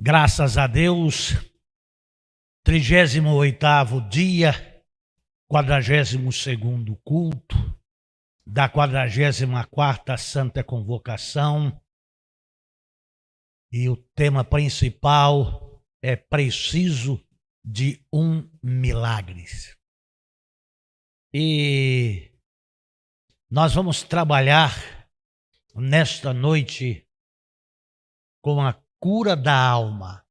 Graças a Deus, 38º dia, 42º culto da 44ª Santa Convocação, e o tema principal é preciso de um milagre. E nós vamos trabalhar nesta noite com a cura da alma.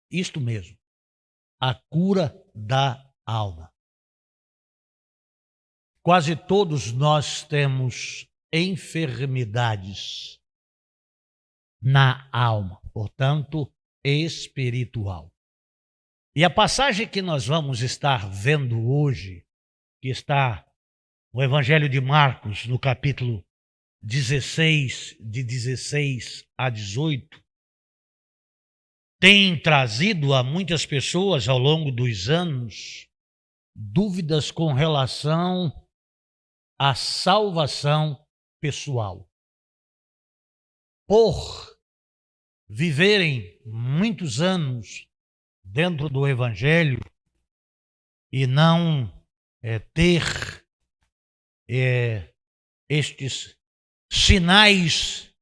Isto mesmo, a cura da alma. Quase todos nós temos enfermidades na alma, portanto, espiritual. E a passagem que nós vamos estar vendo hoje, que está no Evangelho de Marcos, no capítulo 16, de 16 a 18, tem trazido a muitas pessoas ao longo dos anos dúvidas com relação à salvação pessoal. Por viverem muitos anos dentro do Evangelho e não ter estes sinais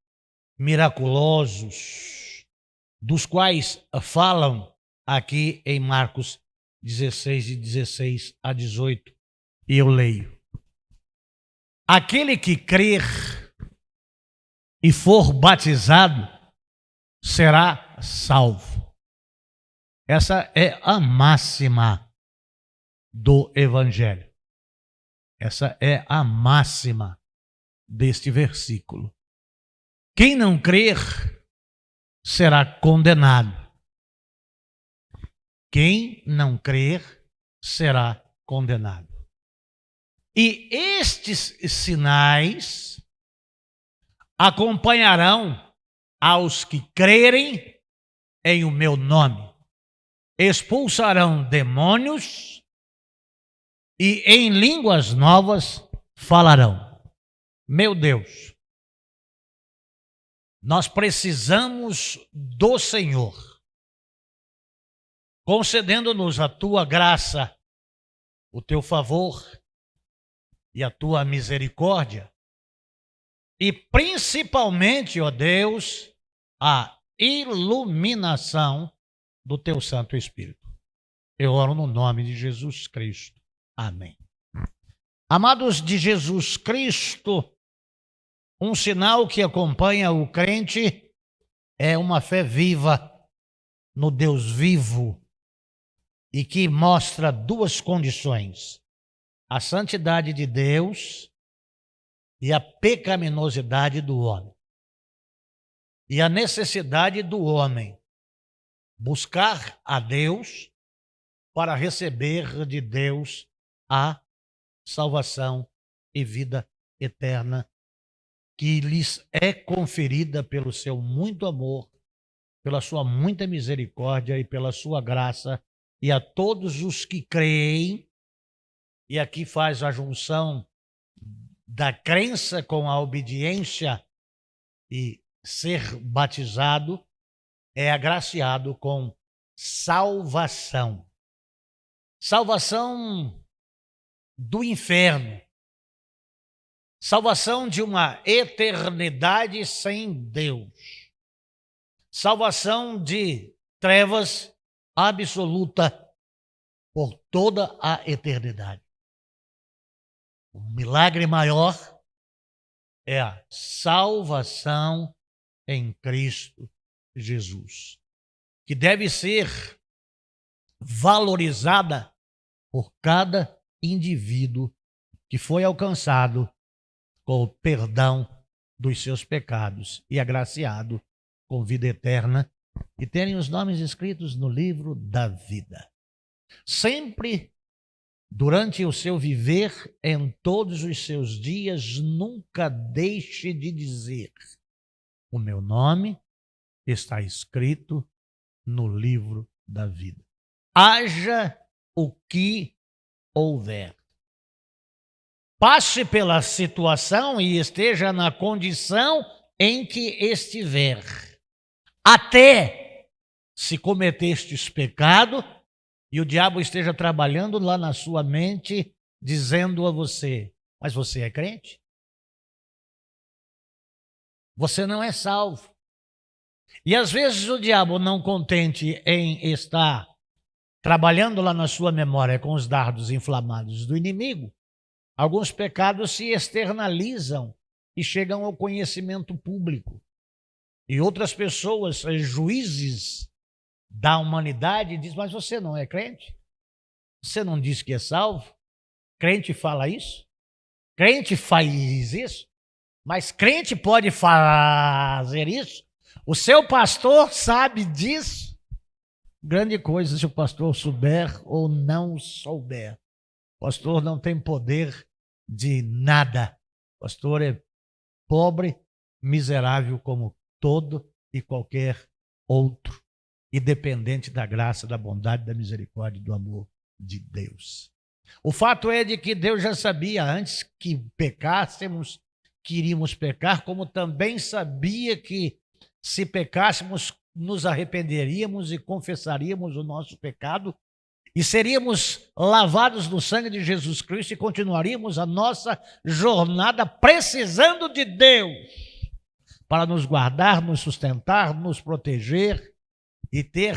miraculosos dos quais falam aqui em Marcos 16, de 16 a 18, e eu leio. Aquele que crer e for batizado será salvo. Essa é a máxima do Evangelho. Essa é a máxima deste versículo. Quem não crer será condenado. Quem não crer será condenado. E estes sinais acompanharão aos que crerem em o meu nome. Expulsarão demônios e em línguas novas falarão. Meu Deus, nós precisamos do Senhor, concedendo-nos a tua graça, o teu favor e a tua misericórdia, e principalmente, ó Deus, a iluminação do teu Santo Espírito. Eu oro no nome de Jesus Cristo. Amém. Amados de Jesus Cristo, um sinal que acompanha o crente é uma fé viva no Deus vivo e que mostra duas condições: a santidade de Deus e a pecaminosidade do homem. E a necessidade do homem buscar a Deus para receber de Deus a salvação e vida eterna que lhes é conferida pelo seu muito amor, pela sua muita misericórdia e pela sua graça, e a todos os que creem. E aqui faz a junção da crença com a obediência, e ser batizado é agraciado com salvação. Salvação do inferno. Salvação de uma eternidade sem Deus. Salvação de trevas absoluta por toda a eternidade. O milagre maior é a salvação em Cristo Jesus, que deve ser valorizada por cada indivíduo que foi alcançado com o perdão dos seus pecados e agraciado com vida eterna e terem os nomes escritos no livro da vida. Sempre durante o seu viver, em todos os seus dias, nunca deixe de dizer: o meu nome está escrito no livro da vida. Haja o que houver. Passe pela situação e esteja na condição em que estiver. Até se cometestes pecado e o diabo esteja trabalhando lá na sua mente, dizendo a você: mas você é crente? Você não é salvo. E às vezes o diabo, não contente em estar trabalhando lá na sua memória com os dardos inflamados do inimigo, alguns pecados se externalizam e chegam ao conhecimento público. E outras pessoas, juízes da humanidade, dizem: mas você não é crente? Você não diz que é salvo? Crente fala isso? Crente faz isso? Mas crente pode fazer isso? O seu pastor sabe disso? Grande coisa se o pastor souber ou não souber. O pastor não tem poder de nada. O pastor é pobre, miserável como todo e qualquer outro, e dependente da graça, da bondade, da misericórdia e do amor de Deus. O fato é de que Deus já sabia antes que pecássemos, que iríamos pecar, como também sabia que se pecássemos, nos arrependeríamos e confessaríamos o nosso pecado e seríamos lavados no sangue de Jesus Cristo e continuaríamos a nossa jornada precisando de Deus para nos guardar, nos sustentar, nos proteger e ter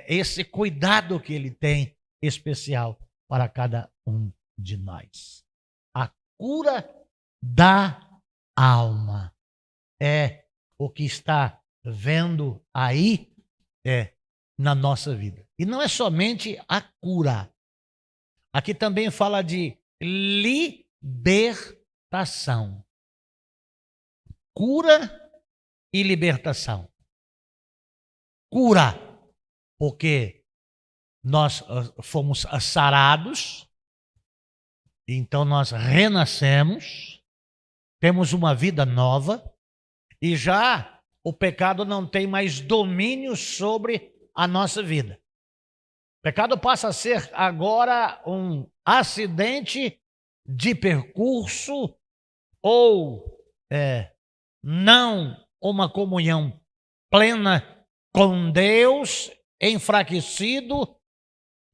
esse cuidado que Ele tem especial para cada um de nós. A cura da alma é o que está vendo aí na nossa vida. E não é somente a cura. Aqui também fala de libertação. Cura e libertação. Cura, porque nós fomos sarados, então nós renascemos, temos uma vida nova, e já o pecado não tem mais domínio sobre a nossa vida. O pecado passa a ser agora um acidente de percurso ou não uma comunhão plena com Deus, enfraquecido.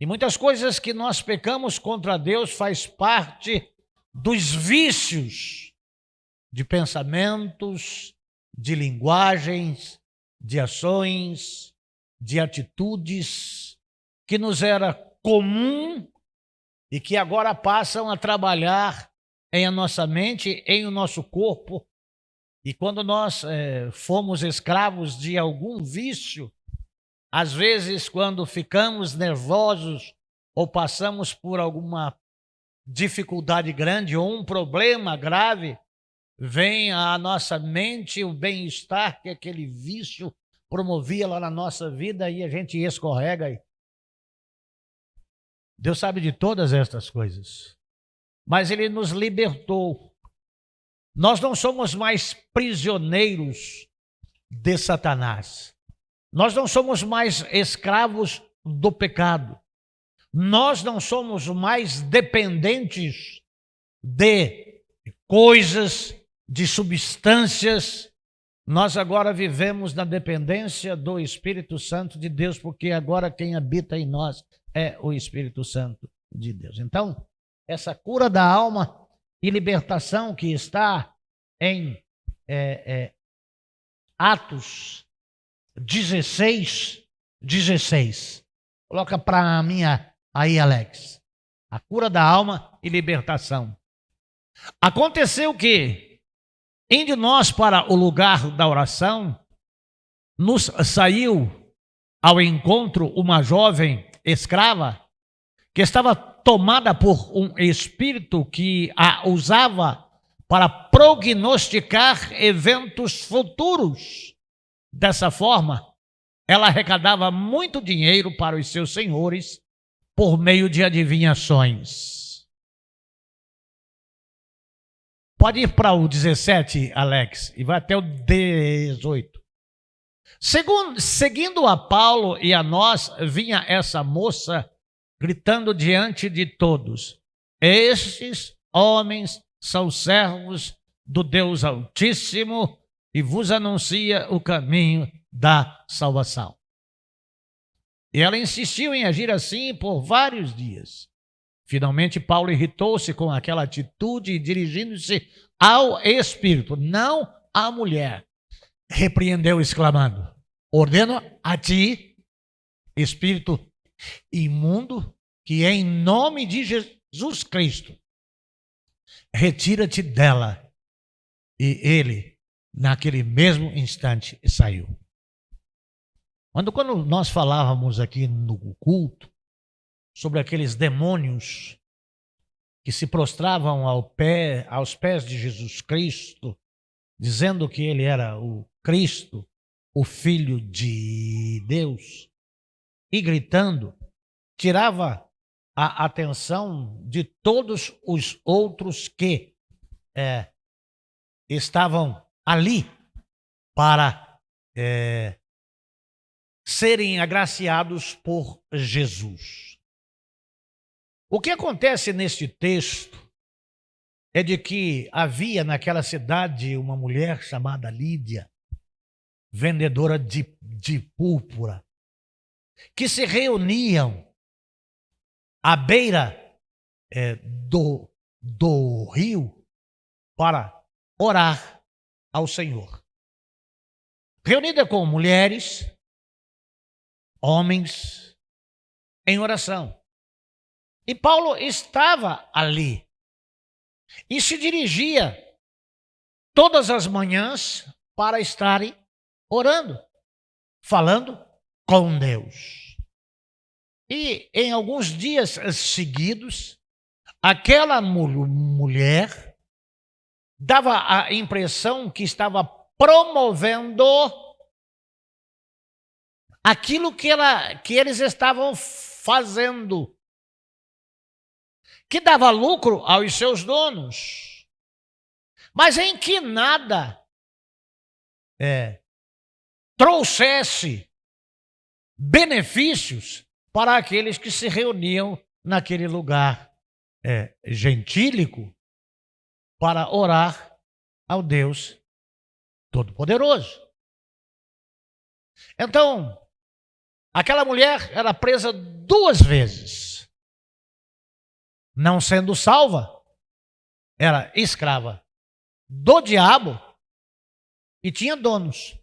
E muitas coisas que nós pecamos contra Deus faz parte dos vícios de pensamentos, de linguagens, de ações, de atitudes que nos era comum e que agora passam a trabalhar em a nossa mente, em o nosso corpo. E quando nós fomos escravos de algum vício, às vezes quando ficamos nervosos ou passamos por alguma dificuldade grande ou um problema grave, vem à nossa mente o bem-estar que aquele vício promovia lá na nossa vida e a gente escorrega. Deus sabe de todas estas coisas, mas Ele nos libertou. Nós não somos mais prisioneiros de Satanás. Nós não somos mais escravos do pecado. Nós não somos mais dependentes de coisas, de substâncias. Nós agora vivemos na dependência do Espírito Santo de Deus, porque agora quem habita em nós é o Espírito Santo de Deus. Então, essa cura da alma e libertação que está em Atos 16. Coloca para mim aí, Alex. A cura da alma e libertação. Aconteceu que, indo nós para o lugar da oração, nos saiu ao encontro uma jovem escrava que estava tomada por um espírito que a usava para prognosticar eventos futuros. Dessa forma, ela arrecadava muito dinheiro para os seus senhores por meio de adivinhações. Pode ir para o 17, Alex, e vai até o 18. Seguindo a Paulo e a nós, vinha essa moça gritando diante de todos: estes homens são servos do Deus Altíssimo e vos anuncia o caminho da salvação. E ela insistiu em agir assim por vários dias. Finalmente, Paulo irritou-se com aquela atitude e, dirigindo-se ao espírito, não à mulher, repreendeu, exclamando: ordeno a ti, espírito imundo, que em nome de Jesus Cristo, retira-te dela. E ele, naquele mesmo instante, saiu. Quando nós falávamos aqui no culto sobre aqueles demônios que se prostravam aos pés de Jesus Cristo, dizendo que ele era o Cristo, o Filho de Deus, e gritando, tirava a atenção de todos os outros que estavam ali para serem agraciados por Jesus. O que acontece neste texto é de que havia naquela cidade uma mulher chamada Lídia, vendedora de púrpura, que se reuniam à beira do rio para orar ao Senhor. Reunida com mulheres, homens, em oração. E Paulo estava ali e se dirigia todas as manhãs para estarem orando, falando com Deus. E em alguns dias seguidos, aquela mulher dava a impressão que estava promovendo aquilo que eles estavam fazendo, que dava lucro aos seus donos, mas em que nada trouxesse benefícios para aqueles que se reuniam naquele lugar gentílico para orar ao Deus Todo-Poderoso. Então, aquela mulher era presa 2 vezes. Não sendo salva, era escrava do diabo e tinha donos.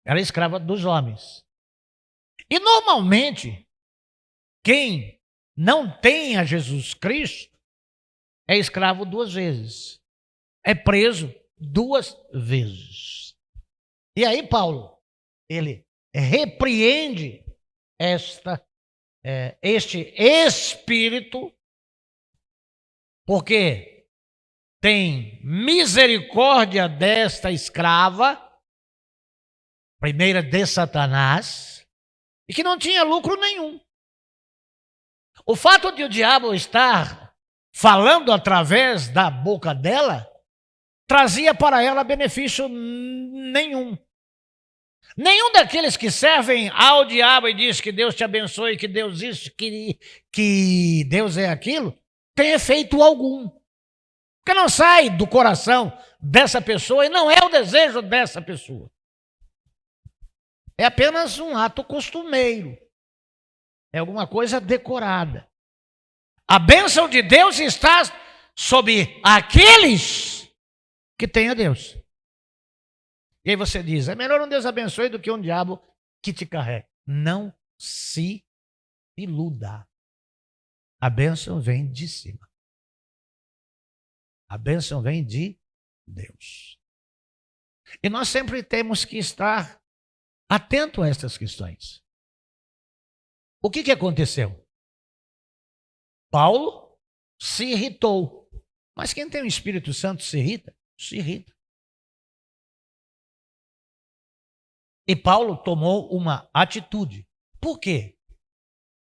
Era escrava dos homens. E normalmente, quem não tem a Jesus Cristo é escravo 2 vezes. É preso 2 vezes. E aí Paulo, ele repreende este espírito, porque tem misericórdia desta escrava, primeira de Satanás, e que não tinha lucro nenhum. O fato de o diabo estar falando através da boca dela, trazia para ela benefício nenhum. Nenhum daqueles que servem ao diabo e diz que Deus te abençoe, que Deus isso, que Deus é aquilo, tem efeito algum. Porque não sai do coração dessa pessoa e não é o desejo dessa pessoa. É apenas um ato costumeiro. É alguma coisa decorada. A bênção de Deus está sobre aqueles que têm a Deus. E aí você diz, é melhor um Deus abençoe do que um diabo que te carrega. Não se iluda. A bênção vem de cima. A bênção vem de Deus. E nós sempre temos que estar atento a essas questões. O que aconteceu? Paulo se irritou. Mas quem tem o Espírito Santo se irrita? Se irrita. E Paulo tomou uma atitude. Por quê?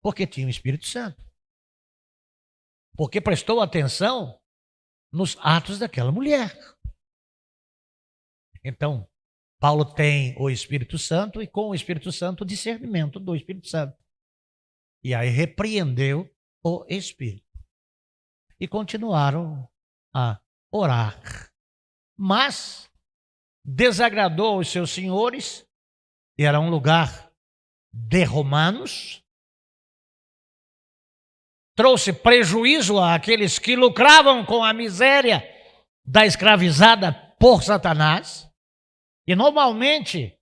Porque tinha o Espírito Santo. Porque prestou atenção nos atos daquela mulher. Então, Paulo tem o Espírito Santo e com o Espírito Santo o discernimento do Espírito Santo. E aí repreendeu o Espírito. E continuaram a orar. Mas desagradou os seus senhores. Era um lugar de romanos. trouxe prejuízo àqueles que lucravam com a miséria da escravizada por Satanás. E normalmente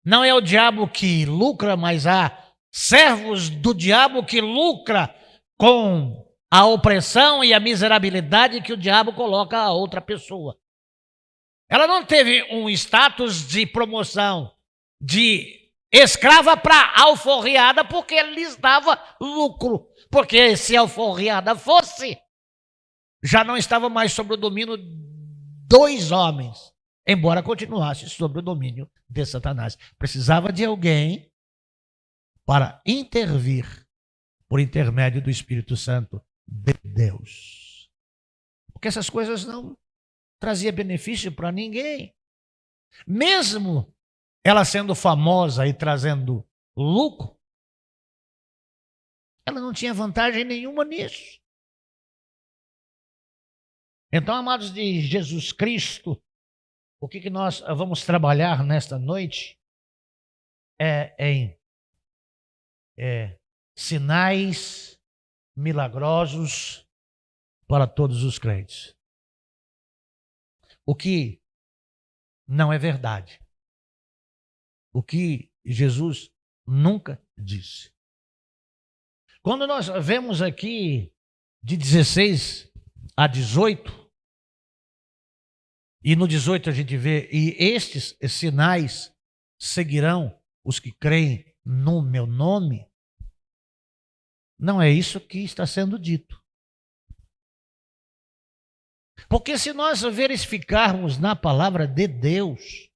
não é o diabo que lucra, mas há servos do diabo que lucra com a opressão e a miserabilidade que o diabo coloca a outra pessoa. Ela não teve um status de promoção de escrava para alforriada porque lhes dava lucro. Porque se alforriada fosse, já não estava mais sob o domínio dos homens, embora continuasse sob o domínio de Satanás. Precisava de alguém para intervir por intermédio do Espírito Santo de Deus. Porque essas coisas não traziam benefício para ninguém. Mesmo ela sendo famosa e trazendo lucro, ela não tinha vantagem nenhuma nisso. Então, amados de Jesus Cristo, o que nós vamos trabalhar nesta noite é em sinais milagrosos para todos os crentes. O que não é verdade. O que Jesus nunca disse. Quando nós vemos aqui de 16 a 18, e no 18 a gente vê, e estes sinais seguirão os que creem no meu nome, não é isso que está sendo dito. Porque se nós verificarmos na palavra de Deus,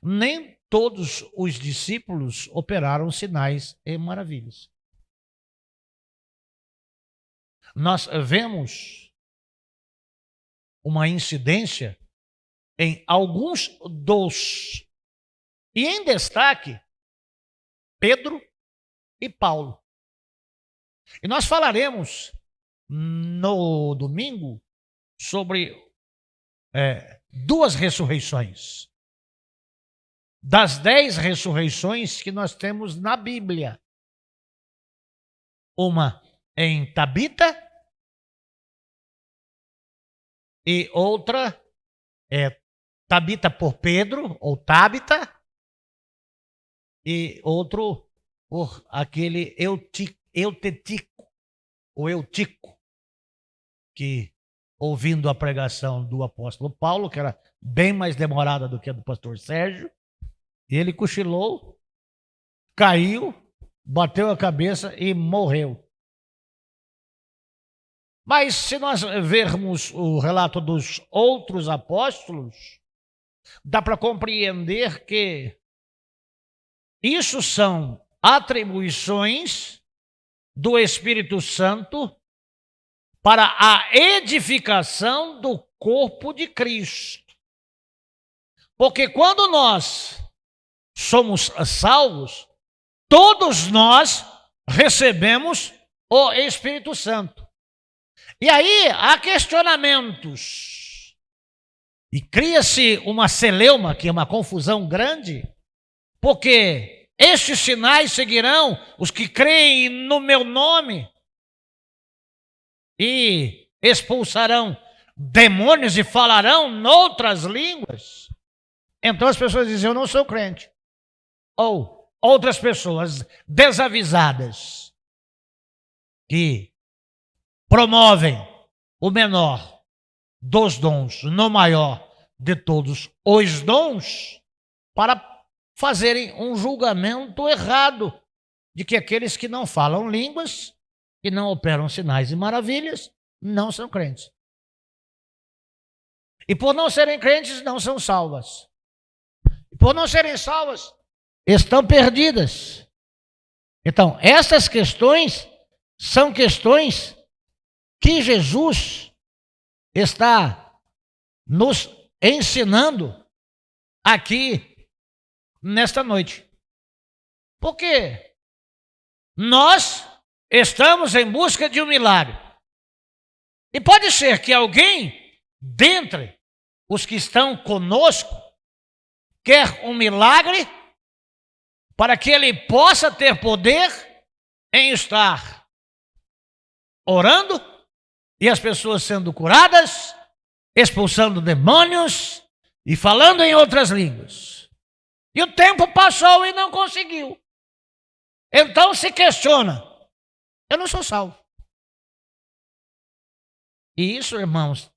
nem todos os discípulos operaram sinais e maravilhas. Nós vemos uma incidência em alguns dos, e em destaque, Pedro e Paulo. E nós falaremos no domingo sobre duas ressurreições. Das 10 ressurreições que nós temos na Bíblia. Uma em Tabita e outra Tabita por Pedro, ou Tabita, e outro por aquele Eutetico, ou Eutico, que ouvindo a pregação do apóstolo Paulo, que era bem mais demorada do que a do pastor Sérgio, ele cochilou, caiu, bateu a cabeça e morreu. Mas se nós vermos o relato dos outros apóstolos, dá para compreender que isso são atribuições do Espírito Santo para a edificação do corpo de Cristo. Porque quando nós somos salvos, todos nós recebemos o Espírito Santo. E aí há questionamentos. E cria-se uma celeuma, que é uma confusão grande, porque estes sinais seguirão os que creem no meu nome e expulsarão demônios e falarão noutras línguas. Então as pessoas dizem, eu não sou crente. Ou outras pessoas desavisadas que promovem o menor dos dons no maior de todos os dons para fazerem um julgamento errado de que aqueles que não falam línguas, que não operam sinais e maravilhas, não são crentes. E por não serem crentes, não são salvas. E por não serem salvas, estão perdidas. Então, essas questões são questões que Jesus está nos ensinando aqui nesta noite. Porque nós estamos em busca de um milagre. E pode ser que alguém, dentre os que estão conosco, quer um milagre para que ele possa ter poder em estar orando e as pessoas sendo curadas, expulsando demônios e falando em outras línguas. E o tempo passou e não conseguiu. Então se questiona: eu não sou salvo. E isso, irmãos,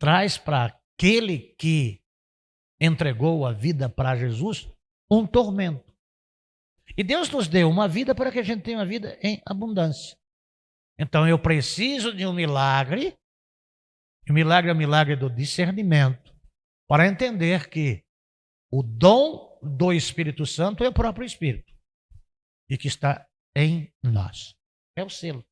traz para aquele que entregou a vida para Jesus um tormento. E Deus nos deu uma vida para que a gente tenha uma vida em abundância. Então eu preciso de um milagre. E o milagre é o milagre do discernimento, para entender que o dom do Espírito Santo é o próprio Espírito e que está em nós. É o selo.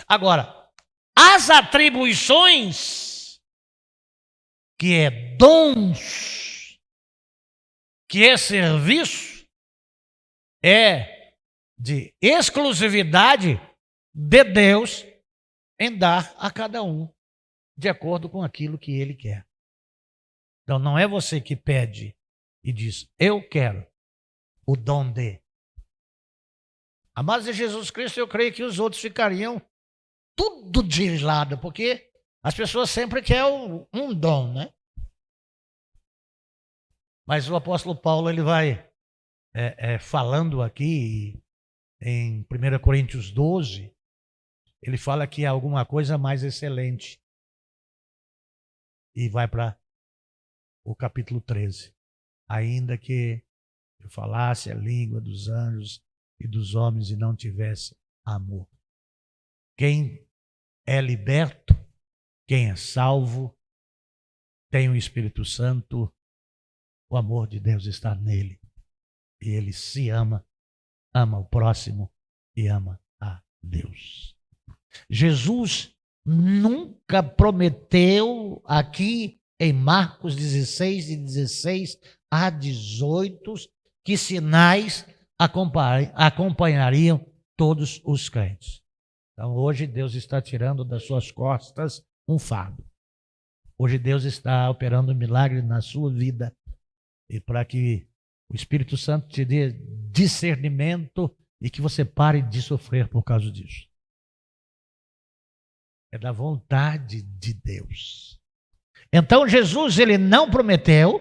Agora, as atribuições, que é dons, que é serviço, é de exclusividade de Deus em dar a cada um de acordo com aquilo que Ele quer. Então não é você que pede e diz: eu quero o dom de. Amados de Jesus Cristo, eu creio que os outros ficariam tudo de lado, porque as pessoas sempre querem um dom, né? Mas o apóstolo Paulo, ele vai falando aqui em 1 Coríntios 12, ele fala que há alguma coisa mais excelente. E vai para o capítulo 13. Ainda que eu falasse a língua dos anjos e dos homens e não tivesse amor. Quem é liberto, quem é salvo, tem o Espírito Santo, o amor de Deus está nele. E ele se ama, ama o próximo e ama a Deus. Jesus nunca prometeu aqui em Marcos 16, de 16 a 18, que sinais acompanhariam todos os crentes. Então hoje Deus está tirando das suas costas um fardo. Hoje Deus está operando um milagre na sua vida. E para que o Espírito Santo te dê discernimento e que você pare de sofrer por causa disso. É da vontade de Deus. Então Jesus, ele não prometeu,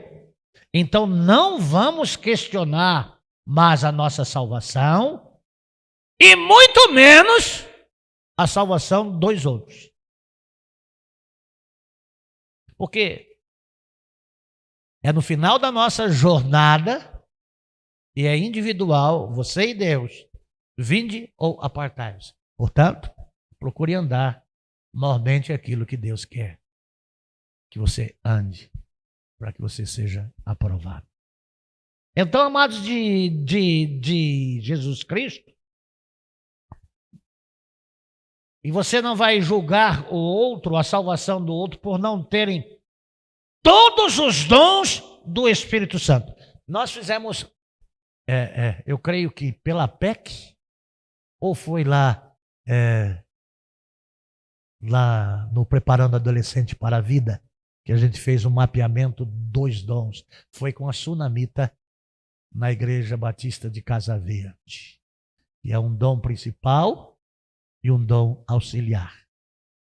então não vamos questionar mais a nossa salvação e muito menos a salvação dos outros. Porque é no final da nossa jornada e é individual, você e Deus, vinde ou apartai-vos. Portanto, procure andar mormente aquilo que Deus quer que você ande, para que você seja aprovado. Então, amados de Jesus Cristo, e você não vai julgar o outro, a salvação do outro, por não terem todos os dons do Espírito Santo. Nós fizemos, eu creio que pela PEC, ou foi lá no Preparando Adolescente para a Vida, que a gente fez um mapeamento dos dons. Foi com a Sunamita na Igreja Batista de Casa Verde. E é um dom principal e um dom auxiliar.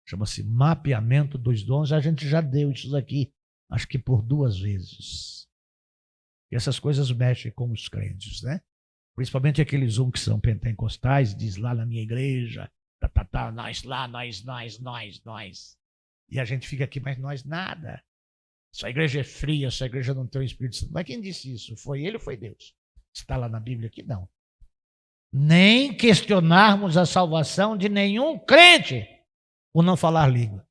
Chama-se mapeamento dos dons. A gente já deu isso aqui, acho que por 2 vezes. E essas coisas mexem com os crentes, né? Principalmente aqueles que são pentecostais, diz lá na minha igreja, nós lá, nós. E a gente fica aqui, mas nós nada. Sua igreja é fria, sua igreja não tem o Espírito Santo. Mas quem disse isso? Foi ele ou foi Deus? Está lá na Bíblia aqui? Não. Nem questionarmos a salvação de nenhum crente por não falar língua.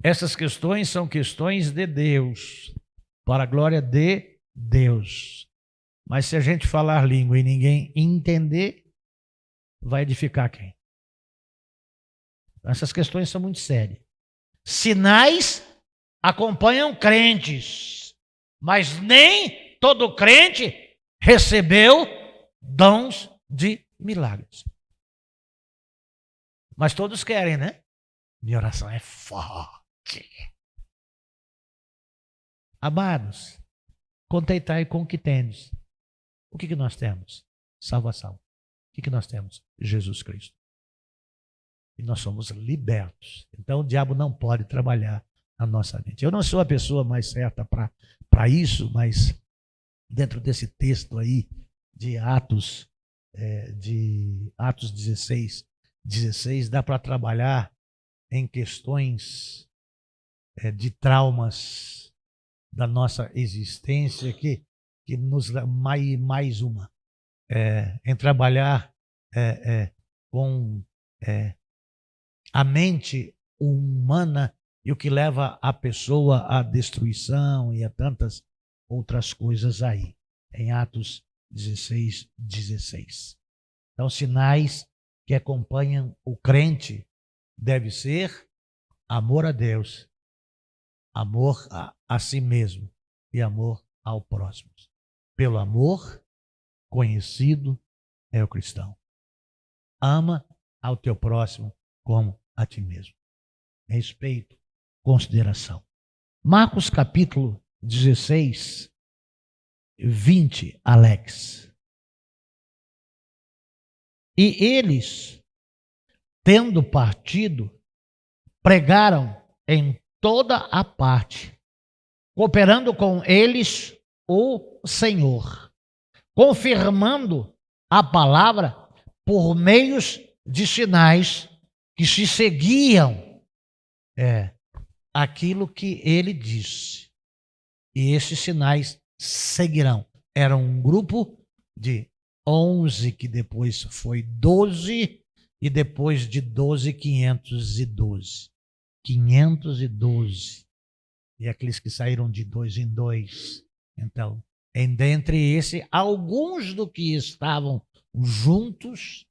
Essas questões são questões de Deus, para a glória de Deus. Mas se a gente falar língua e ninguém entender, vai edificar quem? Essas questões são muito sérias. Sinais acompanham crentes, mas nem todo crente recebeu dons de milagres. Mas todos querem, né? Minha oração é forte. Amados, conteitai com o que tendes. O que nós temos? salvação. O que nós temos? Jesus Cristo. E nós somos libertos. Então o diabo não pode trabalhar na nossa mente. Eu não sou a pessoa mais certa para isso, mas dentro desse texto aí de Atos 16, dá para trabalhar em questões de traumas da nossa existência que nos dá mais uma. Em trabalhar com a mente humana e o que leva a pessoa à destruição e a tantas outras coisas aí, em Atos 16. Então, sinais que acompanham o crente deve ser amor a Deus, amor a si mesmo e amor ao próximo. Pelo amor, conhecido é o cristão. Ama ao teu próximo como a ti mesmo. Respeito, consideração. Marcos capítulo 16, 20, Alex. E eles, tendo partido, pregaram em toda a parte, cooperando com eles o Senhor, confirmando a palavra por meios de sinais que se seguiam aquilo que ele disse. E esses sinais seguirão. Era um grupo de 11, que depois foi 12, e depois de 12, 512. 512. E aqueles que saíram de 2 em 2. Então, dentre esse, alguns do que estavam juntos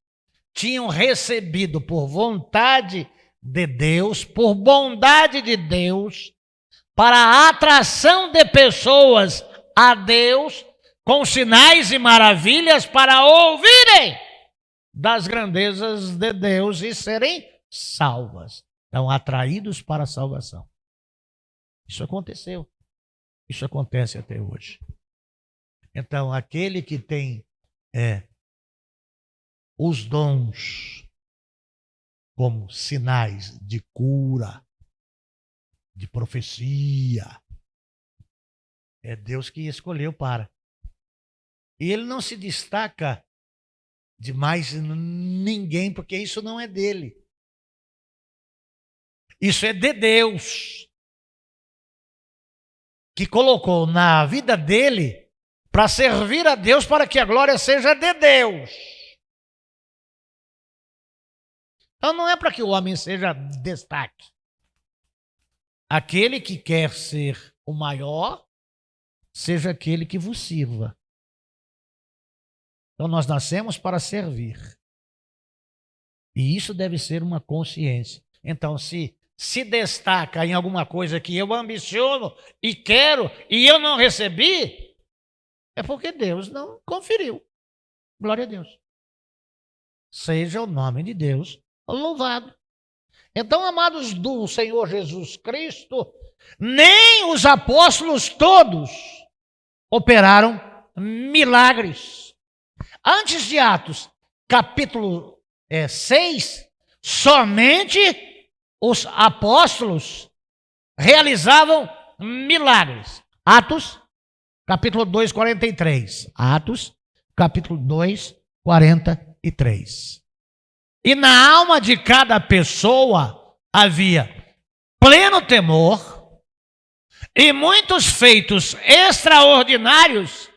tinham recebido por vontade de Deus, por bondade de Deus, para a atração de pessoas a Deus, com sinais e maravilhas para ouvirem das grandezas de Deus e serem salvas. Então, atraídos para a salvação. Isso aconteceu. Isso acontece até hoje. Então, aquele que tem os dons como sinais de cura, de profecia, é Deus que escolheu para. E ele não se destaca de mais ninguém, porque isso não é dele. Isso é de Deus, que colocou na vida dele para servir a Deus, para que a glória seja de Deus. Então não é para que o homem seja destaque. Aquele que quer ser o maior, seja aquele que vos sirva. Então nós nascemos para servir. E isso deve ser uma consciência. Então, se destaca em alguma coisa que eu ambiciono e quero e eu não recebi, é porque Deus não conferiu. Glória a Deus. Seja o nome de Deus louvado. Então, amados do Senhor Jesus Cristo, nem os apóstolos todos operaram milagres. Antes de Atos, capítulo 6, somente os apóstolos realizavam milagres. Atos, capítulo 2, 43. Atos, capítulo 2, 43. E na alma de cada pessoa havia pleno temor, e muitos feitos extraordinários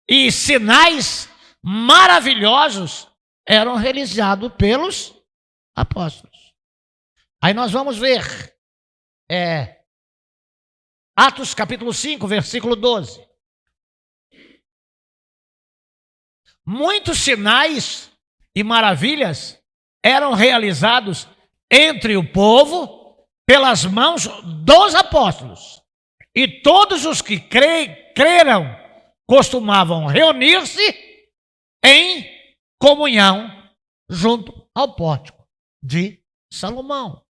e sinais maravilhosos eram realizados pelos apóstolos. Aí nós vamos ver Atos capítulo 5, versículo 12. Muitos sinais e maravilhas eram realizados entre o povo pelas mãos dos apóstolos. E todos os que creram costumavam reunir-se em comunhão junto ao pórtico de Salomão.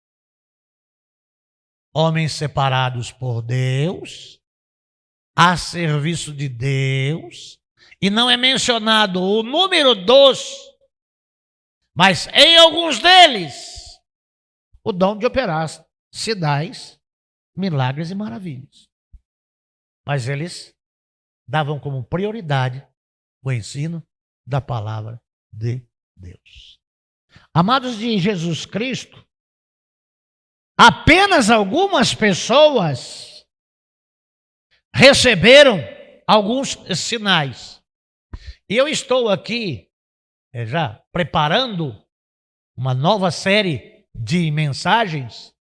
Homens separados por Deus, a serviço de Deus, e não é mencionado o número dos, mas em alguns deles, o dom de operar sinais, milagres e maravilhas. Mas eles davam como prioridade o ensino da palavra de Deus. Amados de Jesus Cristo, apenas algumas pessoas receberam alguns sinais. E eu estou aqui já preparando uma nova série de mensagens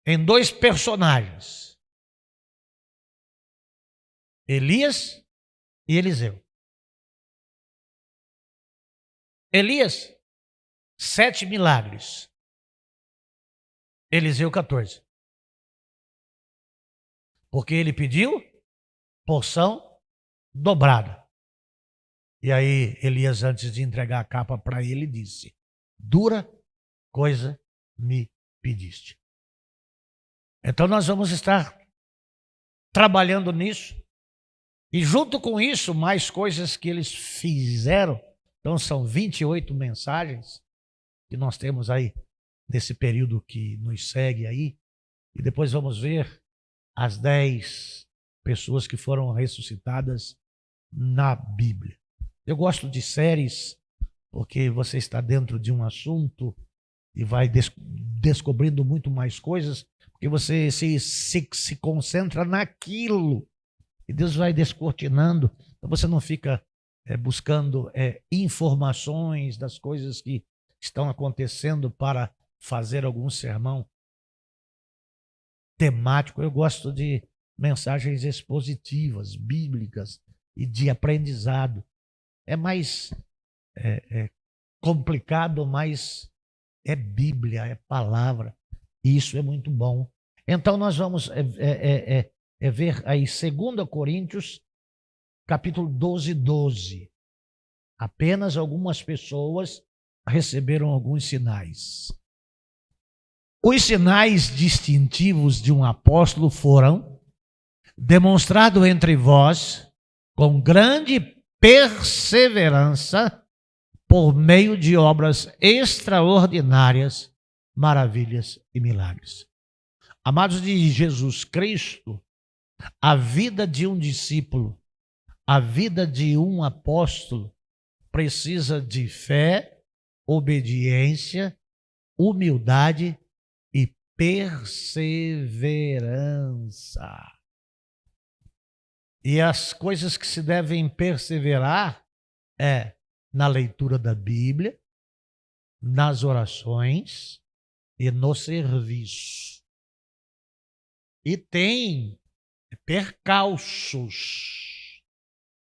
em dois personagens, Elias e Eliseu. Elias, 7 milagres. Eliseu, 14. Porque ele pediu porção dobrada. E aí Elias, antes de entregar a capa para ele, disse: dura coisa me pediste. Então nós vamos estar trabalhando nisso. E junto com isso, mais coisas que eles fizeram. Então são 28 mensagens que nós temos aí nesse período que nos segue aí. E depois vamos ver as 10 pessoas que foram ressuscitadas na Bíblia. Eu gosto de séries porque você está dentro de um assunto e vai descobrindo muito mais coisas, porque você se concentra naquilo e Deus vai descortinando. Então você não fica buscando informações das coisas que estão acontecendo para fazer algum sermão temático. Eu gosto de mensagens expositivas, bíblicas e de aprendizado. É mais complicado, mas é Bíblia, é palavra. E isso é muito bom. Então nós vamos ver aí 2 Coríntios, capítulo 12. Apenas algumas pessoas receberam alguns sinais. Os sinais distintivos de um apóstolo foram demonstrados entre vós com grande perseverança por meio de obras extraordinárias, maravilhas e milagres. Amados de Jesus Cristo, a vida de um discípulo, a vida de um apóstolo precisa de fé, obediência, humildade e perseverança. E as coisas que se devem perseverar na leitura da Bíblia, nas orações e no serviço. E tem percalços,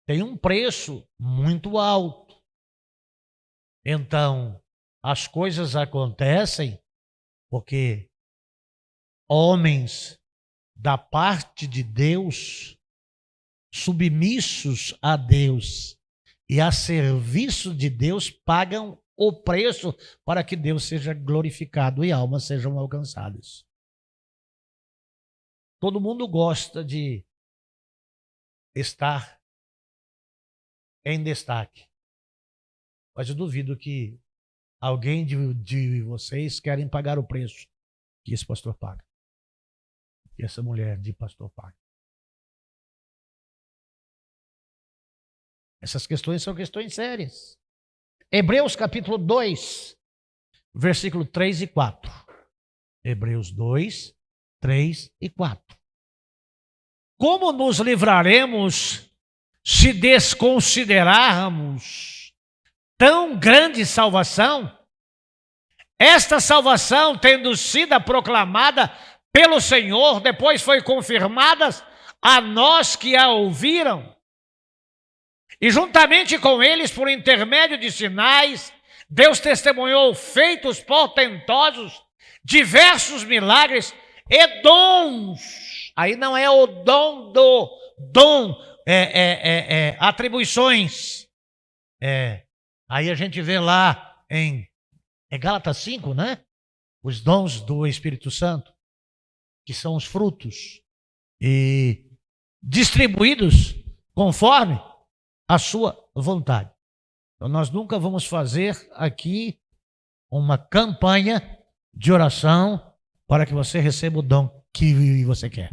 tem um preço muito alto. Então, as coisas acontecem porque homens da parte de Deus, submissos a Deus e a serviço de Deus, pagam o preço para que Deus seja glorificado e almas sejam alcançadas. Todo mundo gosta de estar em destaque, mas eu duvido que alguém de vocês querem pagar o preço que esse pastor paga, que essa mulher de pastor paga. Essas questões são questões sérias. Hebreus capítulo 2, versículo 3 e 4. Hebreus 2, 3 e 4. Como nos livraremos se desconsiderarmos tão grande salvação? Esta salvação, tendo sido proclamada pelo Senhor, depois foi confirmada a nós que a ouviram. E juntamente com eles, por intermédio de sinais, Deus testemunhou feitos portentosos, diversos milagres e dons. Aí não é o dom do dom, atribuições. Aí a gente vê lá em Gálatas 5, né? Os dons do Espírito Santo, que são os frutos, e distribuídos conforme a sua vontade. Então, nós nunca vamos fazer aqui uma campanha de oração para que você receba o dom que você quer.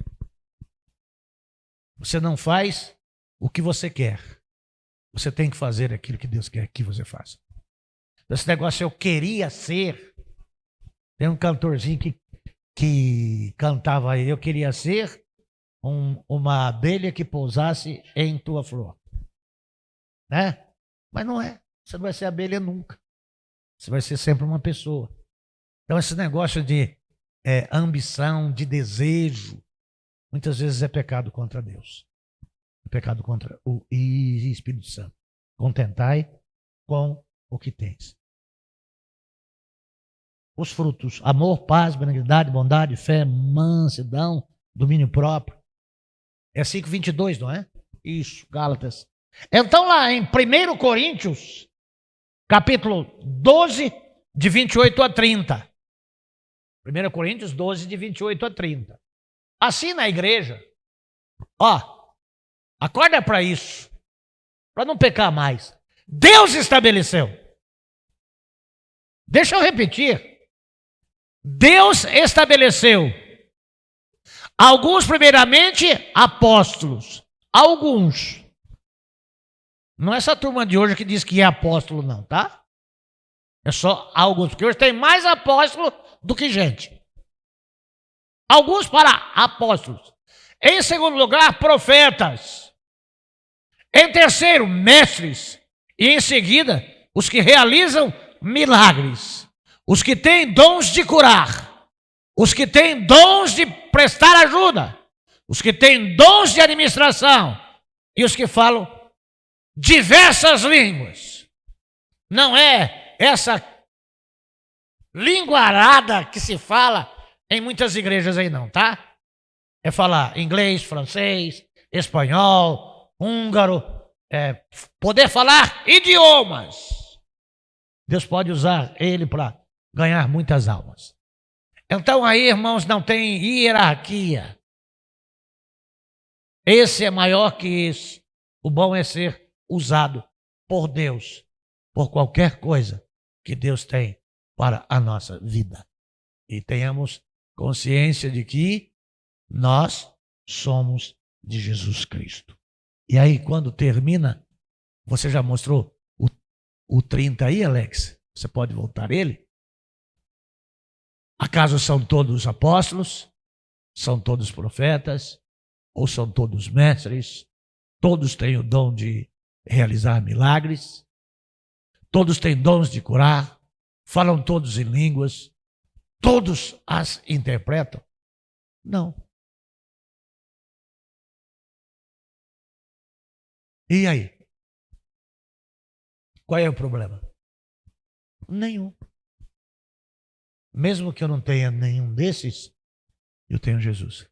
Você não faz o que você quer. Você tem que fazer aquilo que Deus quer que você faça. Esse negócio eu queria ser. Tem um cantorzinho que cantava aí, eu queria ser uma abelha que pousasse em tua flor. Né? Mas não é. Você não vai ser abelha nunca. Você vai ser sempre uma pessoa. Então esse negócio de ambição, de desejo, muitas vezes é pecado contra Deus. É pecado contra o Espírito Santo. Contentai com o que tens. Os frutos: amor, paz, benignidade, bondade, fé, mansidão, domínio próprio. É 5:22, não é? Isso, Gálatas. Então lá em 1 Coríntios, capítulo 12, de 28 a 30. 1 Coríntios 12, de 28 a 30. Assim na igreja, acorda para isso, para não pecar mais. Deus estabeleceu. Deixa eu repetir. Deus estabeleceu alguns, primeiramente, apóstolos. Alguns. Não é essa turma de hoje que diz que é apóstolo, não, tá? É só alguns, porque hoje tem mais apóstolos do que gente. Alguns para apóstolos. Em segundo lugar, profetas. Em terceiro, mestres. E em seguida, os que realizam milagres. Os que têm dons de curar. Os que têm dons de prestar ajuda. Os que têm dons de administração. E os que falam diversas línguas. Não é essa linguarada que se fala em muitas igrejas aí não, tá? É falar inglês, francês, espanhol, húngaro, poder falar idiomas. Deus pode usar ele para ganhar muitas almas. Então aí, irmãos, não tem hierarquia. Esse é maior que esse. O bom é ser usado por Deus, por qualquer coisa que Deus tem para a nossa vida. E tenhamos consciência de que nós somos de Jesus Cristo. E aí, quando termina, você já mostrou o 30 aí, Alex? Você pode voltar ele? Acaso são todos apóstolos? São todos profetas? Ou são todos mestres? Todos têm o dom de realizar milagres? Todos têm dons de curar? Falam todos em línguas? Todos as interpretam? Não. E aí? Qual é o problema? Nenhum. Mesmo que eu não tenha nenhum desses, eu tenho Jesus.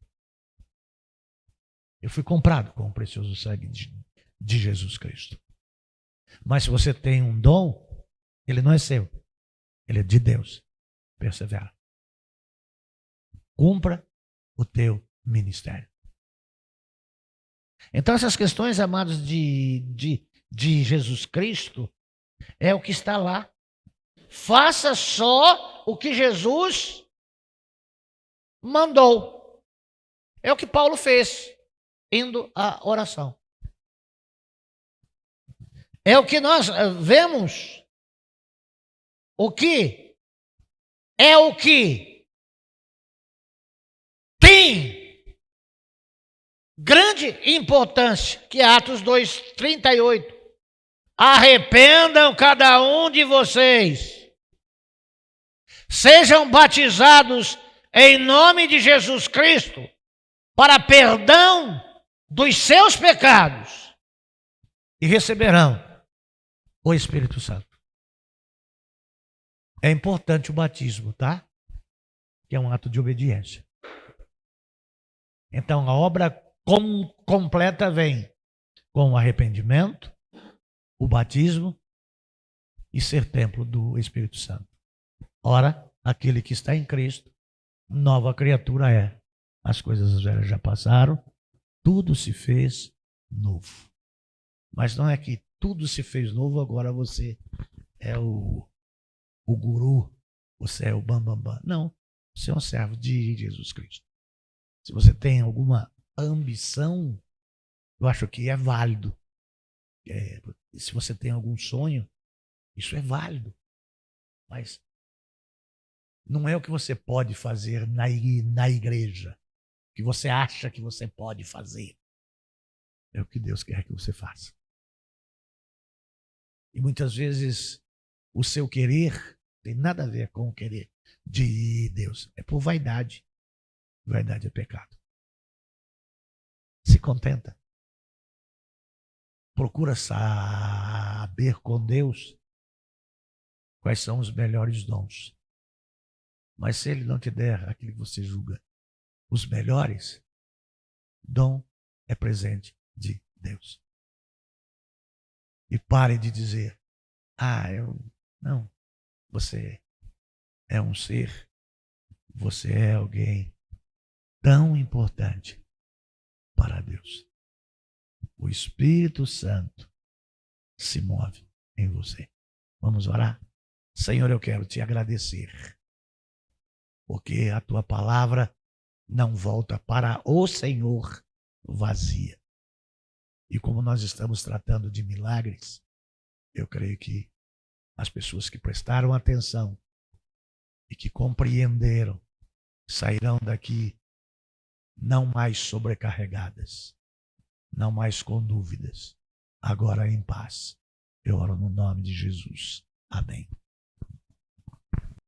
Eu fui comprado com o precioso sangue de Jesus Cristo. Mas se você tem um dom, ele não é seu. Ele é de Deus. Persevera. Cumpra o teu ministério. Então essas questões, amados, de Jesus Cristo, é o que está lá. Faça só o que Jesus mandou. É o que Paulo fez, indo à oração. É o que nós vemos. O que tem grande importância, que é Atos 2:38. Arrependam cada um de vocês. Sejam batizados em nome de Jesus Cristo para perdão dos seus pecados e receberão o Espírito Santo. É importante o batismo, tá? Que é um ato de obediência. Então a obra completa vem com o arrependimento, o batismo e ser templo do Espírito Santo. Ora, aquele que está em Cristo, nova criatura é. As coisas velhas já passaram, tudo se fez novo. Mas não é que tudo se fez novo, agora você é o guru, você é o bambambam. Não, você é um servo de Jesus Cristo. Se você tem alguma ambição, eu acho que é válido. Se você tem algum sonho, isso é válido. Mas não é o que você pode fazer na igreja, o que você acha que você pode fazer. É o que Deus quer que você faça. E muitas vezes o seu querer tem nada a ver com o querer de Deus. É por vaidade. Vaidade é pecado. Se contenta. Procura saber com Deus quais são os melhores dons. Mas se Ele não te der aquilo que você julga os melhores, dom é presente de Deus. E pare de dizer, não, você é um ser, você é alguém tão importante para Deus. O Espírito Santo se move em você. Vamos orar? Senhor, eu quero te agradecer, porque a tua palavra não volta para o Senhor vazia. E como nós estamos tratando de milagres, eu creio que as pessoas que prestaram atenção e que compreenderam sairão daqui não mais sobrecarregadas, não mais com dúvidas, agora em paz. Eu oro no nome de Jesus. Amém.